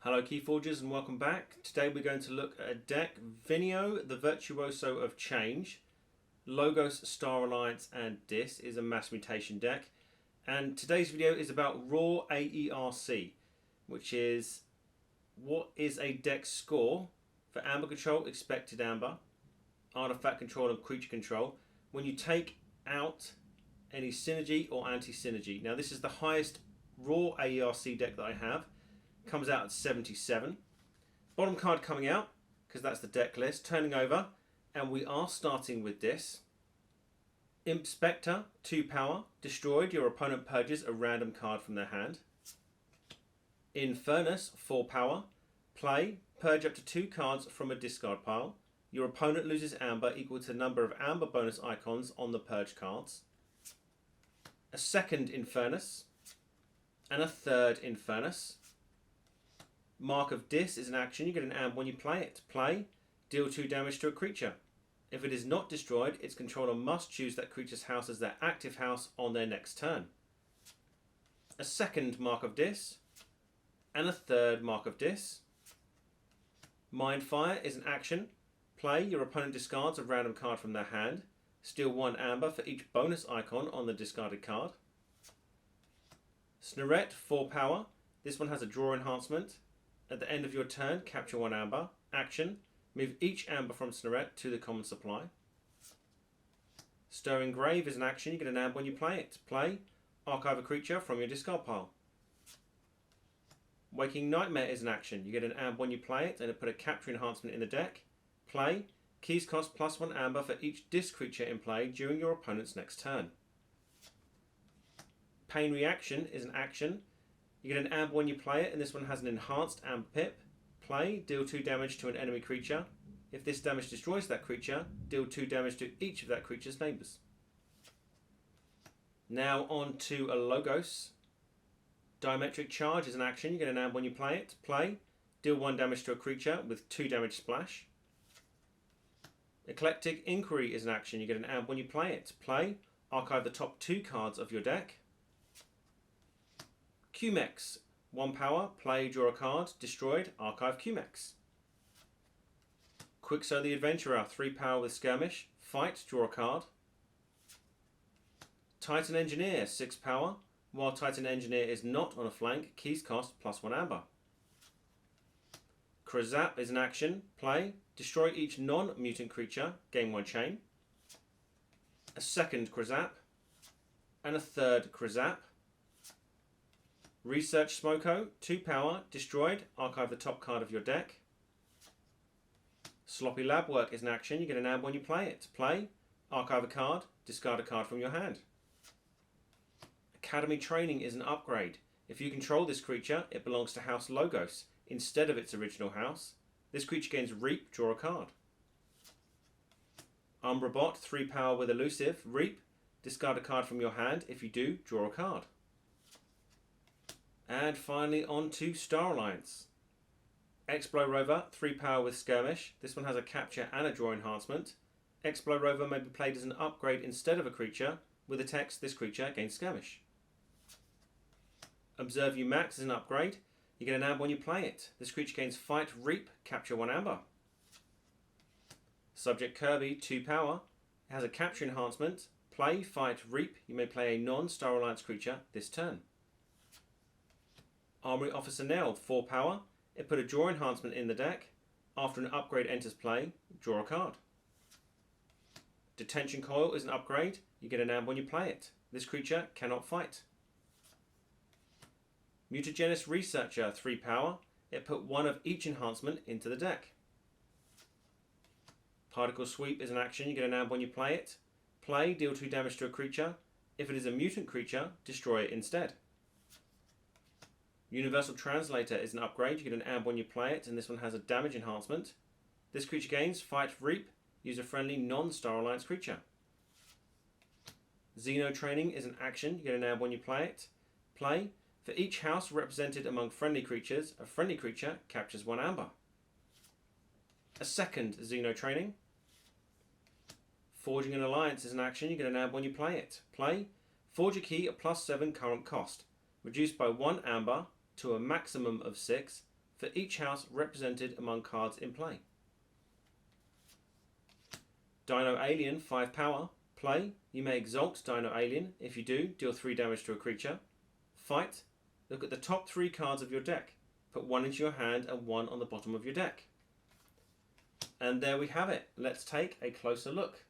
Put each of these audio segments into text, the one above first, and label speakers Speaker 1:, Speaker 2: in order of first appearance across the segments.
Speaker 1: Hello Keyforgers and welcome back. Today we're going to look at a deck, Veneo, the Virtuoso of Change. Logos, Star Alliance and Dis is a mass mutation deck. And today's video is about RAW AERC, which is what is a deck score for amber control, expected amber, artifact control and creature control when you take out any synergy or anti-synergy. Now this is the highest RAW AERC deck that I have. Comes out at 77. Bottom card coming out, because that's the deck list, turning over, and we are starting with this. Imp Spectre, 2 power, destroyed, your opponent purges a random card from their hand. Infernus, 4 power, play, purge up to 2 cards from a discard pile. Your opponent loses amber equal to the number of amber bonus icons on the purge cards. A second Infernus, and a third Infernus. Mark of Dis is an action. You get an amber when you play it. Play, deal 2 damage to a creature. If it is not destroyed, its controller must choose that creature's house as their active house on their next turn. A second Mark of Dis, and a third Mark of Dis. Mindfire is an action. Play, your opponent discards a random card from their hand. Steal 1 amber for each bonus icon on the discarded card. Snarette, 4 power. This one has a draw enhancement. At the end of your turn, capture 1 amber. Action, move each amber from Snarette to the common supply. Stirring Grave is an action. You get an amber when you play it. Play, archive a creature from your discard pile. Waking Nightmare is an action. You get an amber when you play it and it put a capture enhancement in the deck. Play, keys cost +1 amber for each disc creature in play during your opponent's next turn. Pain Reaction is an action. You get an amber when you play it, and this one has an enhanced amber pip. Play, deal 2 damage to an enemy creature. If this damage destroys that creature, deal 2 damage to each of that creature's neighbours. Now on to a Logos. Diametric Charge is an action. You get an amber when you play it. Play, deal 1 damage to a creature with 2 damage splash. Eclectic Inquiry is an action. You get an amber when you play it. Play, archive the top 2 cards of your deck. Cumex, 1 power, play, draw a card, destroyed, archive Cumex. Quixo the Adventurer, 3 power with Skirmish, fight, draw a card. Titan Engineer, 6 power, while Titan Engineer is not on a flank, keys cost +1 amber. Krazap is an action, play, destroy each non-mutant creature, gain 1 chain. A second Krazap, and a third Krazap. Research Smoko, 2 power, destroyed, archive the top card of your deck. Sloppy Lab Work is an action. You get an amber when you play it. Play, archive a card, discard a card from your hand. Academy Training is an upgrade. If you control this creature, it belongs to House Logos instead of its original house. This creature gains Reap, draw a card. Umbra Bot, 3 power with Elusive, Reap, discard a card from your hand. If you do, draw a card. And finally on to Star Alliance. Explo Rover, 3 power with Skirmish. This one has a capture and a draw enhancement. Explo Rover may be played as an upgrade instead of a creature. With the text, this creature gains Skirmish. Observe You Max is an upgrade. You get an amber when you play it. This creature gains Fight, Reap, capture 1 amber. Subject Kirby, 2 power. It has a capture enhancement. Play, Fight, Reap. You may play a non-Star Alliance creature this turn. Armory Officer Nell, 4 power. It put a draw enhancement in the deck. After an upgrade enters play, draw a card. Detention Coil is an upgrade. You get an amber when you play it. This creature cannot fight. Mutagenis Researcher, 3 power. It put 1 of each enhancement into the deck. Particle Sweep is an action. You get an amber when you play it. Play, deal 2 damage to a creature. If it is a mutant creature, destroy it instead. Universal Translator is an upgrade. You get an amber when you play it, and this one has a damage enhancement. This creature gains Fight, Reap, use a friendly non-Star Alliance creature. Xeno Training is an action. You get an amber when you play it. Play, for each house represented among friendly creatures, a friendly creature captures 1 amber. A second Xeno Training. Forging an Alliance is an action. You get an amber when you play it. Play, forge a key at +7 current cost, reduced by 1 amber to a maximum of 6 for each house represented among cards in play. Dino Alien, 5 power. Play. You may exalt Dino Alien. If you do, deal 3 damage to a creature. Fight. Look at the top 3 cards of your deck. Put 1 into your hand and 1 on the bottom of your deck. And there we have it. Let's take a closer look.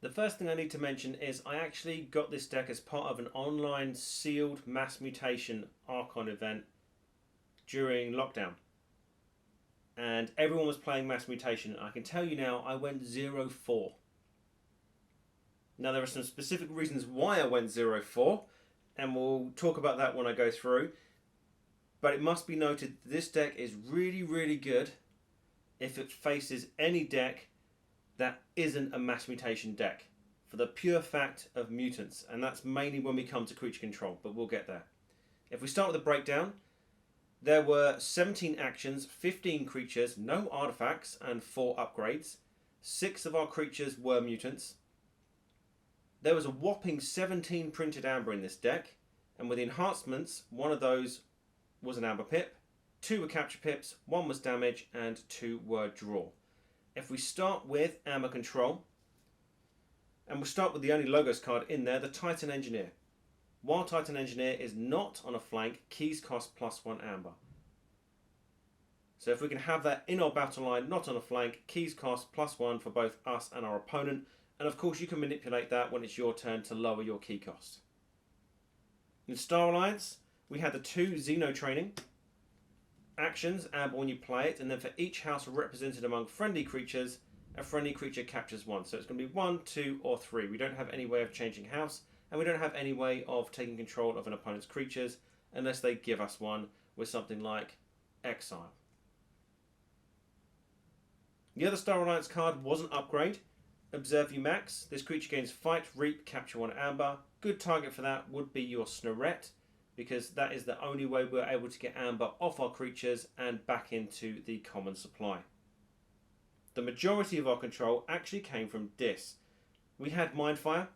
Speaker 1: The first thing I need to mention is I actually got this deck as part of an online sealed mass mutation Archon event during lockdown. And everyone was playing mass mutation. I can tell you now, I went 0-4. Now there are some specific reasons why I went 0-4, and we'll talk about that when I go through. But it must be noted this deck is really, really good if it faces any deck that isn't a mass mutation deck, for the pure fact of mutants, and that's mainly when we come to creature control, but we'll get there. If we start with the breakdown, there were 17 actions, 15 creatures, no artifacts, and 4 upgrades. 6 of our creatures were mutants. There was a whopping 17 printed amber in this deck, and with the enhancements, one of those was an amber pip, 2 were capture pips, 1 was damage, and 2 were draw. If we start with amber control, and we'll start with the only logos card in there, the Titan Engineer. While Titan Engineer is not on a flank, keys cost +1 amber. So if we can have that in our battle line, not on a flank, keys cost +1 for both us and our opponent. And of course you can manipulate that when it's your turn to lower your key cost. In Star Alliance, we had the 2 Xeno training actions, amber when you play it, and then for each house represented among friendly creatures, a friendly creature captures 1. So it's going to be 1, 2, or 3. We don't have any way of changing house, and we don't have any way of taking control of an opponent's creatures unless they give us 1 with something like Exile. The other Star Alliance card was an upgrade. Observe You Max. This creature gains Fight, Reap, Capture 1 amber. Good target for that would be your Snorette, because that is the only way we're able to get amber off our creatures and back into the common supply. The majority of our control actually came from Dis. We had Mindfire,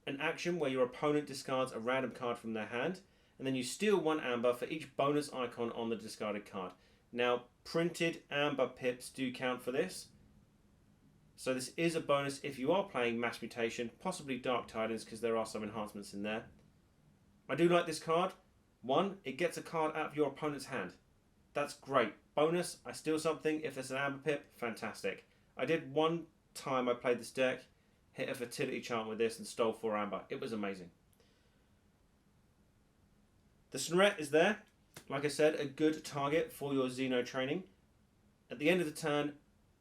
Speaker 1: an action where your opponent discards a random card from their hand, and then you steal 1 amber for each bonus icon on the discarded card. Now, printed amber pips do count for this. So this is a bonus if you are playing Mass Mutation, possibly Dark Tidings, because there are some enhancements in there. I do like this card. 1, it gets a card out of your opponent's hand. That's great. Bonus, I steal something. If there's an amber pip, fantastic. I did one time I played this deck, hit a fertility chant with this and stole 4 amber. It was amazing. The Snorette is there. Like I said, a good target for your Xeno training. At the end of the turn,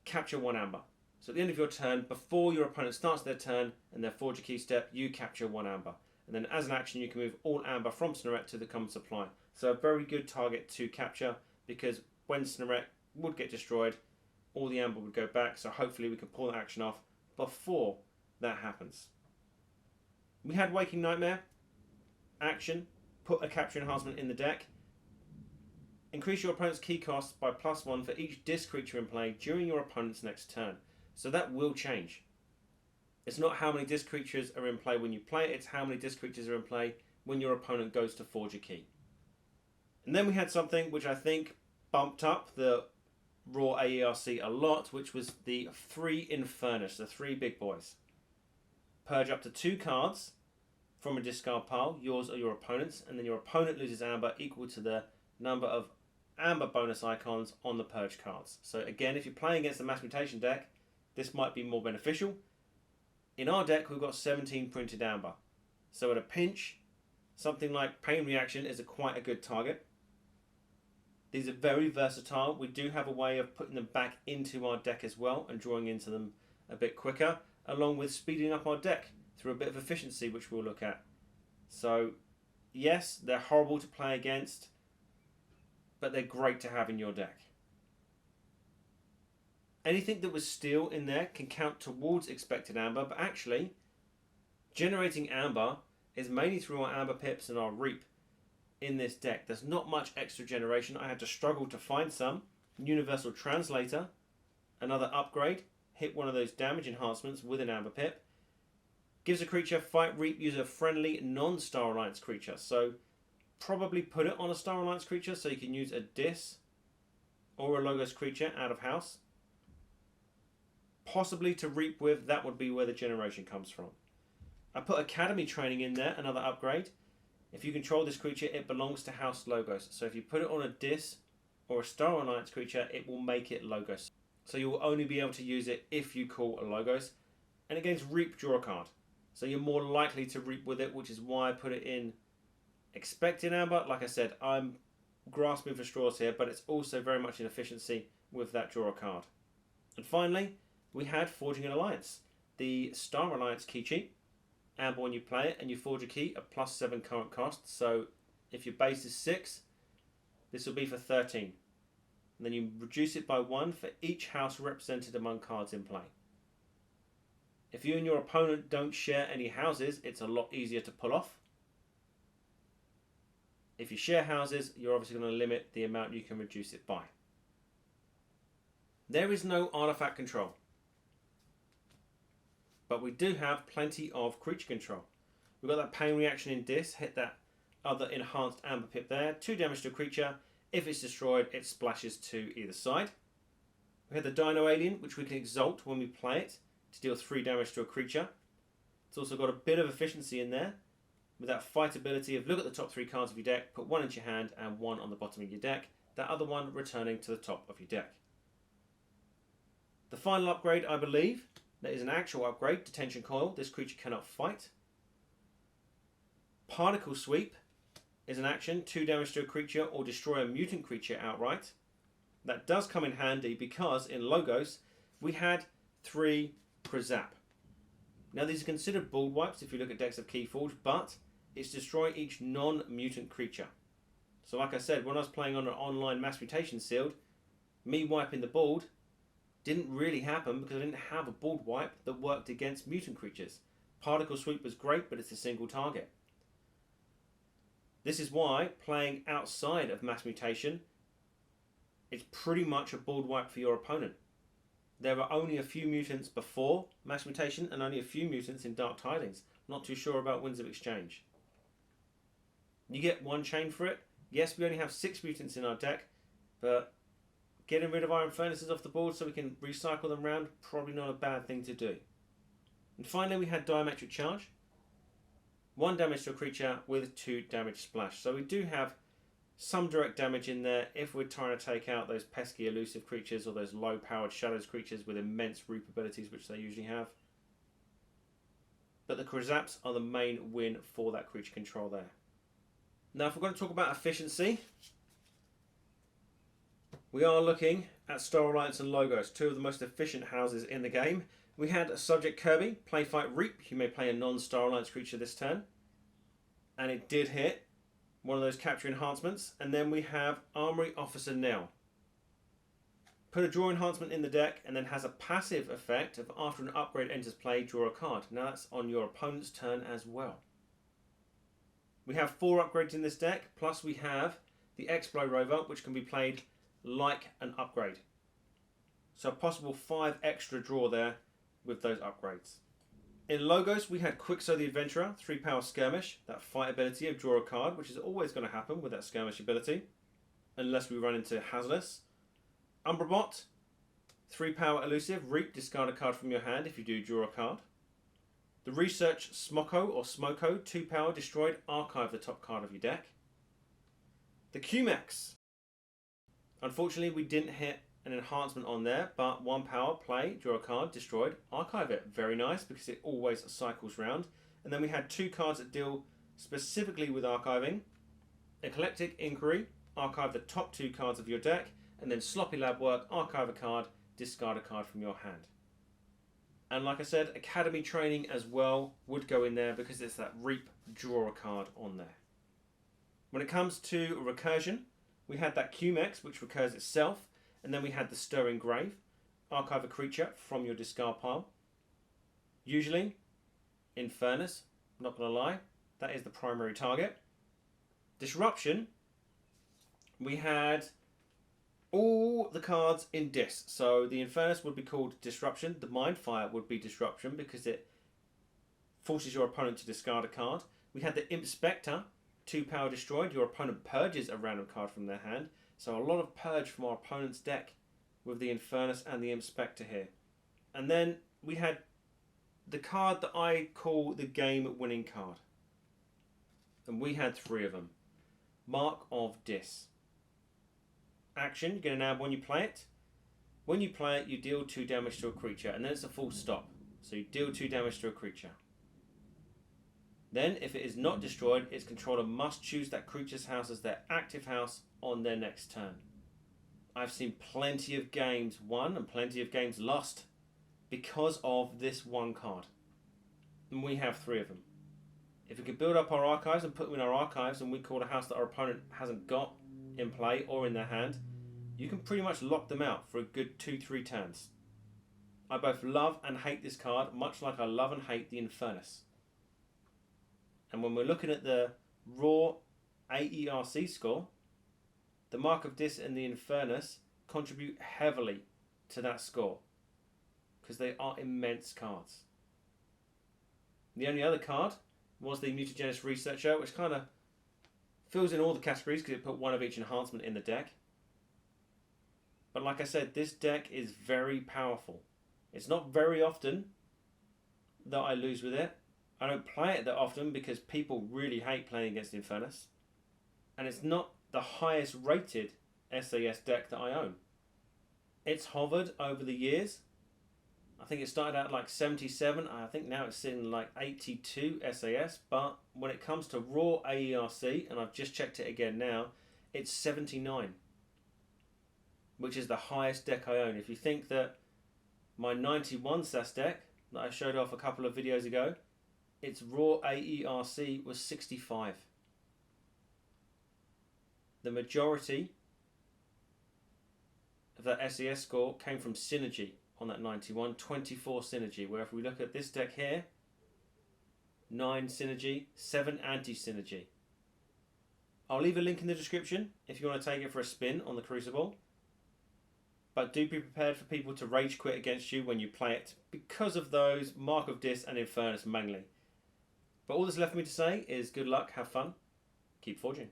Speaker 1: capture 1 amber. So at the end of your turn, before your opponent starts their turn and their Forge a Key step, you capture 1 amber. And then as an action, you can move all amber from Snorette to the common supply. So a very good target to capture, because when Snorette would get destroyed, all the amber would go back. So hopefully we can pull that action off before that happens. We had Waking Nightmare. Action. Put a capture enhancement in the deck. Increase your opponent's key costs by +1 for each disc creature in play during your opponent's next turn. So that will change. It's not how many disc creatures are in play when you play it, it's how many disc creatures are in play when your opponent goes to forge a key. And then we had something which I think bumped up the RAW AERC a lot, which was the 3 Infernus, the 3 big boys. Purge up to 2 cards from a discard pile, yours or your opponent's, and then your opponent loses amber equal to the number of amber bonus icons on the purge cards. So again, if you're playing against the Mass Mutation deck, this might be more beneficial. In our deck, we've got 17 printed amber. So at a pinch, something like Pain Reaction is quite a good target. These are very versatile. We do have a way of putting them back into our deck as well and drawing into them a bit quicker, along with speeding up our deck through a bit of efficiency, which we'll look at. So yes, they're horrible to play against, but they're great to have in your deck. Anything that was steel in there can count towards expected amber, but actually, generating amber is mainly through our amber pips and our reap in this deck. There's not much extra generation. I had to struggle to find some. Universal Translator, another upgrade, hit one of those damage enhancements with an amber pip. Gives a creature fight, reap, use a friendly non-Star Alliance creature. So probably put it on a Star Alliance creature, so you can use a Dis or a Logos creature out of house. Possibly to reap with, that would be where the generation comes from. I put Academy Training in there, another upgrade. If you control this creature, it belongs to House Logos. So if you put it on a Dis or a Star Alliance creature, it will make it Logos. So you will only be able to use it if you call a Logos. And it gains Reap, draw a card. So you're more likely to reap with it, which is why I put it in Expecting Amber. Like I said, I'm grasping for straws here, but it's also very much in efficiency with that draw a card. And finally, we had Forging an Alliance. The Star Alliance key cheat. Amber when you play it, and you forge a key at +7 current cost. So if your base is 6, this will be for 13. And then you reduce it by 1 for each house represented among cards in play. If you and your opponent don't share any houses, it's a lot easier to pull off. If you share houses, you're obviously going to limit the amount you can reduce it by. There is no artifact control, but we do have plenty of creature control. We've got that pain reaction in Dis, hit that other enhanced amber pip there, 2 damage to a creature. If it's destroyed, it splashes to either side. We have the Dino Alien, which we can exalt when we play it to deal 3 damage to a creature. It's also got a bit of efficiency in there with that fight ability of look at the top 3 cards of your deck, put 1 into your hand and 1 on the bottom of your deck, that other one returning to the top of your deck. The final upgrade, I believe, that is an actual upgrade, Detention Coil. This creature cannot fight. Particle Sweep is an action, 2 damage to a creature or destroy a mutant creature outright. That does come in handy because in Logos we had 3 Krazap. Now these are considered board wipes if you look at Decks of Keyforge, but it's destroy each non-mutant creature. So like I said, when I was playing on an online Mass Mutation Sealed, me wiping the board didn't really happen because I didn't have a board wipe that worked against mutant creatures. Particle Sweep was great, but it's a single target. This is why playing outside of Mass Mutation, it's pretty much a board wipe for your opponent. There were only a few mutants before Mass Mutation and only a few mutants in Dark Tidings. Not too sure about Winds of Exchange. You get 1 chain for it. Yes, we only have 6 mutants in our deck, but getting rid of Iron Furnaces off the board so we can recycle them around, probably not a bad thing to do. And finally we had Diametric Charge. 1 damage to a creature with 2 damage splash. So we do have some direct damage in there if we're trying to take out those pesky elusive creatures or those low powered shadows creatures with immense reap abilities, which they usually have. But the Krazaps are the main win for that creature control there. Now if we're going to talk about efficiency, we are looking at Star Alliance and Logos, 2 of the most efficient houses in the game. We had Subject Kirby, Play Fight Reap. You may play a non-Star Alliance creature this turn. And it did hit one of those capture enhancements. And then we have Armory Officer Nell. Put a draw enhancement in the deck and then has a passive effect of after an upgrade enters play, draw a card. Now that's on your opponent's turn as well. We have 4 upgrades in this deck, plus we have the Explo Rover, which can be played like an upgrade. So a possible 5 extra draw there with those upgrades. In Logos we had Quixo the Adventurer, 3 power Skirmish, that fight ability of draw a card, which is always going to happen with that Skirmish ability, unless we run into Hazardous. Umbrabot, 3 power Elusive, Reap, discard a card from your hand if you do draw a card. The Research Smoko or Smoko, 2 power destroyed, archive the top card of your deck. The Cumex. Unfortunately we didn't hit an enhancement on there, but 1 power, play, draw a card, destroyed, archive it. Very nice because it always cycles round. And then we had 2 cards that deal specifically with archiving. Eclectic Inquiry, archive the top 2 cards of your deck, and then Sloppy Lab Work, archive a card, discard a card from your hand. And like I said, Academy Training as well would go in there because it's that Reap, draw a card on there. When it comes to recursion, we had that Cumex, which recurs itself, and then we had the Stirring Grave, archive a creature from your discard pile. Usually, in Furnace, not going to lie, that is the primary target. Disruption, we had all the cards in Dis. So the Infernus would be called Disruption, the Mindfire would be Disruption because it forces your opponent to discard a card. We had the Imp Spectre, 2 power destroyed, your opponent purges a random card from their hand. So a lot of purge from our opponent's deck with the Infernus and the Inspector here. And then we had the card that I call the game-winning card. And we had 3 of them. Mark of Dis. Action, you get an nab when you play it. When you play it, you deal 2 damage to a creature, and then it's a full stop. So you deal 2 damage to a creature. Then, if it is not destroyed, its controller must choose that creature's house as their active house on their next turn. I've seen plenty of games won and plenty of games lost because of this one card. And we have 3 of them. If we can build up our archives and put them in our archives, and we call a house that our opponent hasn't got in play or in their hand, you can pretty much lock them out for a good 2-3 turns. I both love and hate this card, much like I love and hate the Infernus. And when we're looking at the RAW AERC score, the Mark of Dis and the Infernus contribute heavily to that score because they are immense cards. The only other card was the Mutagenis Researcher, which kind of fills in all the categories because it put 1 of each enhancement in the deck. But like I said, this deck is very powerful. It's not very often that I lose with it. I don't play it that often because people really hate playing against Infernus. And it's not the highest rated SAS deck that I own. It's hovered over the years. I think it started out like 77. I think now it's sitting like 82 SAS. But when it comes to RAW AERC, and I've just checked it again now, it's 79. Which is the highest deck I own. If you think that my 91 SAS deck that I showed off a couple of videos ago, its RAW AERC was 65. The majority of that SAS score came from synergy on that 91, 24 synergy, where if we look at this deck here, 9 synergy, 7 anti-synergy. I'll leave a link in the description if you want to take it for a spin on the Crucible. But do be prepared for people to rage quit against you when you play it because of those Mark of Dis and Infernus mainly. But all that's left for me to say is good luck, have fun, keep forging.